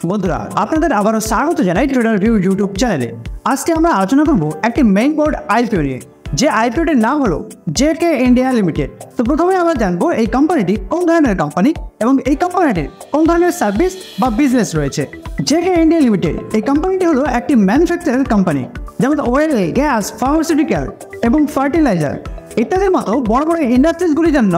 বন্ধুরা আপনাদের আবারও স্বাগত জানাই ট্রেডার ভিউ ইউটিউব চ্যানেলে। আজকে আমরা আলোচনা করব একটি মেইন বোর্ড আইপিও নিয়ে, যে আইপিওটির নাম হলো জেকে ইন্ডিয়া লিমিটেড। তো প্রথমে আমরা জানবো এই কোম্পানিটি কোন ধরনের কোম্পানি এবং এই কোম্পানিটির কোন ধরনের সার্ভিস বা বিজনেস রয়েছে। জেকে ইন্ডিয়া লিমিটেড এই কোম্পানিটি হলো একটি ম্যানুফ্যাকচারার কোম্পানি, যেমন অয়েল, গ্যাস, ফার্মাসিউটিক্যাল এবং ফার্টিলাইজার ইত্যাদির মতো বড় বড় ইন্ডাস্ট্রিজগুলির জন্য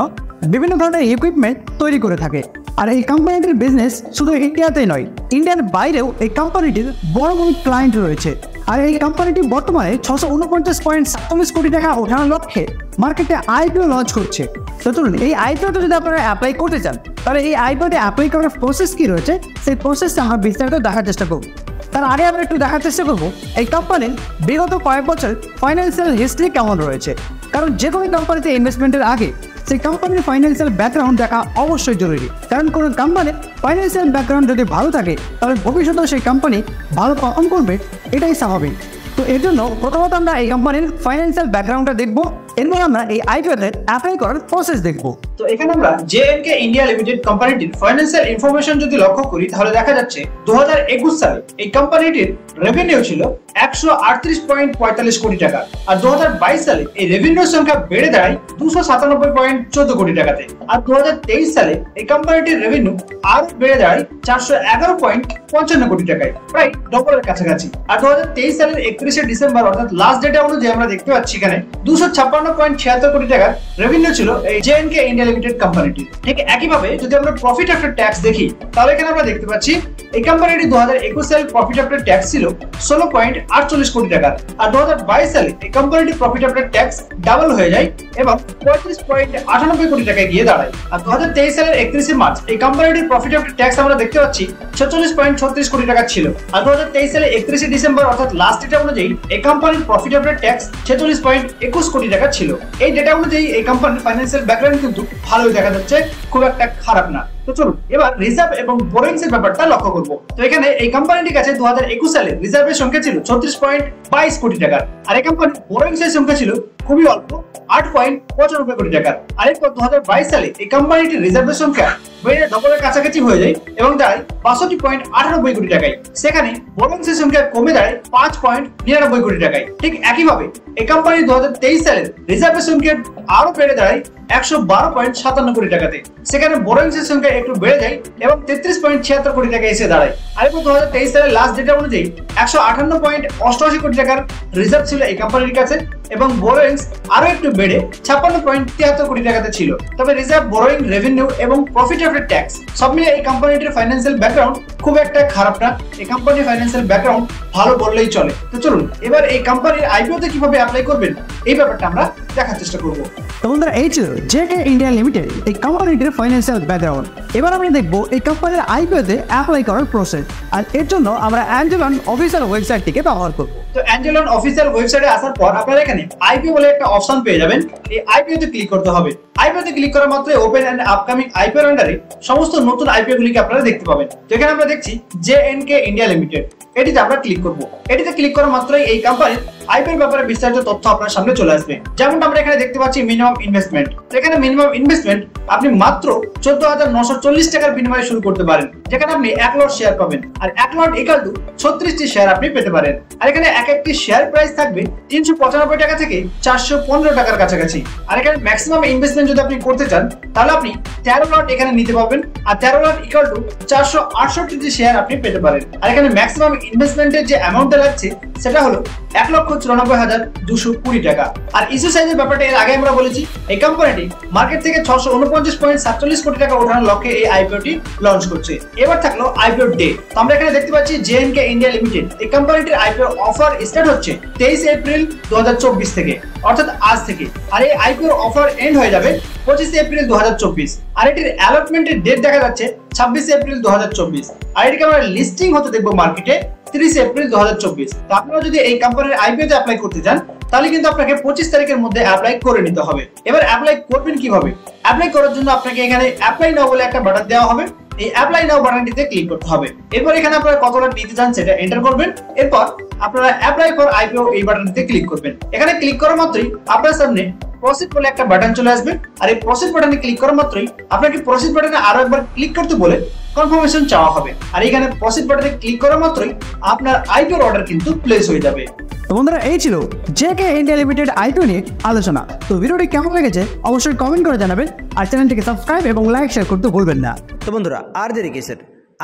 বিভিন্ন ধরনের ইকুইপমেন্ট তৈরি করে থাকে। আর এই কোম্পানিটির বিজনেস শুধু ইন্ডিয়াতেই নয়, ইন্ডিয়ার বাইরেও এই কোম্পানিটির বড় বড় ক্লায়েন্ট রয়েছে। আর এই কোম্পানিটি বর্তমানে 649.47 কোটি টাকা ওঠানোর লক্ষ্যে মার্কেটে আইপিও লঞ্চ করছে। তো চলুন এই আইপিওতে যদি আপনারা অ্যাপ্লাই করতে চান, তাহলে এই আইপিওতে অ্যাপ্লাই করার প্রসেস কী রয়েছে সেই প্রসেসটা আমরা বিস্তারিত দেখার চেষ্টা করব। তার আগে আমরা একটু দেখার চেষ্টা করবো এই কোম্পানির বিগত কয়েক বছর ফাইন্যান্সিয়াল হিস্ট্রি কেমন রয়েছে। কারণ যে কোনো কোম্পানিতে ইনভেস্টমেন্টের আগে সেই কোম্পানির ফাইন্যান্সিয়াল ব্যাকগ্রাউন্ড দেখা অবশ্যই জরুরি। কারণ কোনো কোম্পানির ফাইন্যান্সিয়াল ব্যাকগ্রাউন্ড যদি ভালো থাকে, তাহলে ভবিষ্যতেও সেই কোম্পানি ভালো পারফর্ম করবে, এটাই স্বাভাবিক। তো এর জন্য প্রথমত আমরা এই কোম্পানির ফাইন্যান্সিয়াল ব্যাকগ্রাউন্ডটা দেখবো, এরপর আমরা এই আইপিওতে অ্যাপ্লাই করার প্রসেস দেখবো। তো এখানে আমরা জেএনকে ইন্ডিয়া লিমিটেড কোম্পানিটির ফাইন্যান্সিয়াল ইনফরমেশন যদি লক্ষ্য করি, তাহলে দেখা যাচ্ছে 2021 সালে এই কোম্পানিটির রেভিনিউ ছিল 138.45 কোটি টাকা, আর 2022 সালে এই রেভিনিউর সংখ্যা বেড়ে দাঁড়ায় 297.14 কোটি টাকাতে। আর 2023 সালে এই কোম্পানিটির রেভিনিউ আরো বেড়ে দাঁড়ায় 411.55 কোটি টাকায়, প্রায় ডবলের কাছাকাছি। আর 2023 সালের 31শে ডিসেম্বর অর্থাৎ লাস্ট ডেটা অনুযায়ী আমরা দেখতে পাচ্ছি এখানে 256.76 কোটি টাকার রেভিনিউ ছিল এই জেএনকে ইন্ডিয়া লিমিটেড কোম্পানিটি। ঠিক একইভাবে যদি আমরা প্রফিট আফটার ট্যাক্স দেখি, তাহলে এখানে আমরা দেখতে পাচ্ছি এই কোম্পানিটি 2021 সালে প্রফিট আফটার ট্যাক্স ছিল 16.48 কোটি টাকা, আর 2022 সালে এই কোম্পানিটি প্রফিট আফটার ট্যাক্স ডাবল হয়ে যায় এবং 35.98 কোটি টাকায় গিয়ে দাঁড়ায়। আর 2023 সালের 31শে মার্চ এই কোম্পানিটির প্রফিট আফটার ট্যাক্স আমরা দেখতে পাচ্ছি 46.36 কোটি টাকা ছিল, আর 2023 সালে 31শে ডিসেম্বর অর্থাৎ লাস্ট ডেটা অনুযায়ী এই কোম্পানির প্রফিট আফটার ট্যাক্স 46.21 কোটি টাকা ছিল। এই ডেটা অনুযায়ী এই কোম্পানির ফাইন্যান্সিয়াল ব্যাকগ্রাউন্ড কিন্তু ভালোই দেখা যাচ্ছে, খুব একটা খারাপ না। তো চলুন এবার রিজার্ভ এবং বোরিংস এর ব্যাপারটা লক্ষ্য করব। তো এখানে এই কোম্পানিটির কাছে 2021 সালে রিজার্ভের সংখ্যা ছিল 36.22 কোটি টাকা, আর এই কোম্পানির বোরিংস এর সংখ্যা ছিল খুবই অল্প 8.95 কোটি টাকা। আর এরপর 2022 সালে এই কোম্পানিটির রিজার্ভের সংখ্যা বেড়ে ডবলের কাছাকাছি হয়ে যায় এবং দাঁড়ায় 62.98 কোটি টাকায়। সেখানে বোরিংস এর সংখ্যা কমে দাঁড়ায় 5.99 কোটি টাকায়। ঠিক একইভাবে এই কোম্পানি 2023 সালে রিজার্ভের সংখ্যা আরো বেড়ে দাঁড়ায় 112.57 কোটি টাকাতে। সেখানে বোরিংস এর সংখ্যা একটু বেড়ে যায় এবং 33.76 কোটি টাকা এসে দাঁড়ায়। আর এরপর 2023 সালের লাস্ট ডেটা অনুযায়ী 158.88 কোটি টাকার রিজার্ভ ছিল এই কোম্পানির কাছে এবং বোরিংস আরো একটু বেড়ে 56.73 কোটি টাকাতে ছিল। তবে রিজার্ভ, বোরিং, রেভিনিউ এবং প্রফিট আফটার ট্যাক্স সব মিলিয়ে এই কোম্পানিটির ফাইন্যান্সিয়াল ব্যাকগ্রাউন্ড খুব একটা খারাপ না। এই কোম্পানির ফাইন্যান্সিয়াল ব্যাকগ্রাউন্ড ভালো বললেই চলে। তো চলুন এবার এই কোম্পানির আইপিওতে কিভাবে অ্যাপ্লাই করবেন এই ব্যাপারটা আমরা দেখার চেষ্টা করব। তো বন্ধুরা এই ছিল জেকে ইন্ডিয়া লিমিটেড এই কোম্পানিটির ফাইন্যান্সিয়াল ব্যাকগ্রাউন্ড। এবার আমরা দেখবো এই কোম্পানির আইপিওতে অ্যাপ্লাই করার প্রসেস, আর এর জন্য আমরা অ্যাঞ্জেলন অফিসিয়াল ওয়েবসাইটটিকে ব্যবহার করব। তো অ্যাঞ্জেলন অফিসিয়াল ওয়েবসাইটে আসার পর আপনারা এখানে আইপিও বলে একটা অপশন পেয়ে যাবেন। এই আইপিওতে ক্লিক করতে হবে। আইপিওতে ক্লিক করা মাত্রই ওপেন এন্ড আপকামিং আইপিও আন্ডারে সমস্ত নতুন আইপিও গুলিকে আপনারা দেখতে পাবেন। তো এখানে আমরা দেখছি জেএনকে ইন্ডিয়া লিমিটেড, এটিতে আমরা ক্লিক করব। এটিতে ক্লিক করা মাত্রই এই কোম্পানির আইপিওর ব্যাপারে বিস্তারিত তথ্য আপনার সামনে চলে আসবে। যেমনটা আমরা এখানে দেখতে পাচ্ছি মিনিমাম ইনভেস্টমেন্ট। তো এখানে মিনিমাম ইনভেস্টমেন্ট আপনি মাত্র 14,940 টাকার বিনিময়ে শুরু করতে পারেন, যেখানে আপনি 1 লট শেয়ার পাবেন, আর 1 লট ইকুয়াল টু 36টি শেয়ার আপনি পেতে পারেন। আর এখানে এক একটি শেয়ার প্রাইস থাকবে 395 টাকা থেকে 415 টাকার কাছাকাছি। আর এখানে ম্যাক্সিমাম ইনভেস্টমেন্ট যদি আপনি করতে চান, তাহলে আপনি 13 লট এখানে নিতে পারবেন, আর 13 লট ইকুয়াল টু 468টি শেয়ার আপনি পেতে পারেন। আর এখানে ম্যাক্সিমাম ইনভেস্টমেন্টের যে অ্যামাউন্টটা লাগছে সেটা হলো 1,94,220 টাকা। আর ইস্যু সাইজের ব্যাপারটা এর আগে আমরা বলেছি, এই কোম্পানিটি মার্কেট থেকে 649.47 কোটি টাকা ওঠানোর লক্ষ্যে এই আইপিওটি লঞ্চ করছে। এবার থাকলো আইপিও ডে। তো আমরা এখানে দেখতে পাচ্ছি জেএনকে ইন্ডিয়া লিমিটেড এই কোম্পানিটির আইপিও অফার স্টার্ট হচ্ছে 23 এপ্রিল 2024 থেকে, অর্থাৎ আজ থেকে। আর এই আইপিও অফার এন্ড হয়ে যাবে 25 এপ্রিল 2024। আর এটির অ্যালটমেন্টের ডেট দেখা যাচ্ছে 26 এপ্রিল 2024। আর এটিকে আমরা লিস্টিং হতে দেখবো মার্কেটে 30 এপ্রিল 2024। তো আপনারা যদি এই কোম্পানির আইপিওতে অ্যাপ্লাই করতে চান, তাহলে কিন্তু আপনাকে 25 তারিখের মধ্যে অ্যাপ্লাই করে নিতে হবে। এবার অ্যাপ্লাই করবেন কিভাবে? অ্যাপ্লাই করার জন্য আপনাকে এখানে অ্যাপ্লাই নাও বলে একটা বাটন দেওয়া হবে। এই অ্যাপ্লাই নাও বাটনটিতে ক্লিক করতে হবে। এরপর এখানে আপনারা কত লট নিতে চান সেটা এন্টার করবেন। এরপর আপনারা অ্যাপ্লাই ফর আইপিও এই বাটনটিতে ক্লিক করবেন। এখানে ক্লিক করা মাত্রই আপনার সামনে প্রসিড বলে একটা বাটন চলে আসবে, আর এই প্রসিড বাটনে ক্লিক করা মাত্রই আপনাকে প্রসিড বাটনে আরো একবার ক্লিক করতে বলে কনফার্মেশন চাওয়া হবে। আর এখানে প্রসিড বাটনে ক্লিক করা মাত্রই আপনার আইপিওর অর্ডার কিন্তু প্লেস হয়ে যাবে। তো বন্ধুরা, এই ছিল জেকে ইন্ডিয়া লিমিটেড আইপিও নিয়ে আলোচনা। তো ভিডিওটি কেমন লেগেছে অবশ্যই কমেন্ট করে জানাবেন, আর চ্যানেলটিকে সাবস্ক্রাইব এবং লাইক শেয়ার করতে ভুলবেন না। তো বন্ধুরা, আর দেরি কিসের,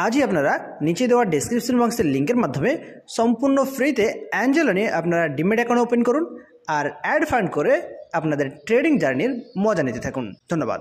আজই আপনারা নিচে দেওয়া ডেসক্রিপশন বক্সের লিঙ্কের মাধ্যমে সম্পূর্ণ ফ্রিতে অ্যাঞ্জেলো নিয়ে আপনারা ডিমেট অ্যাকাউন্ট ওপেন করুন আর অ্যাড ফান্ড করে আপনাদের ট্রেডিং জার্নির মজা নিতে থাকুন। ধন্যবাদ।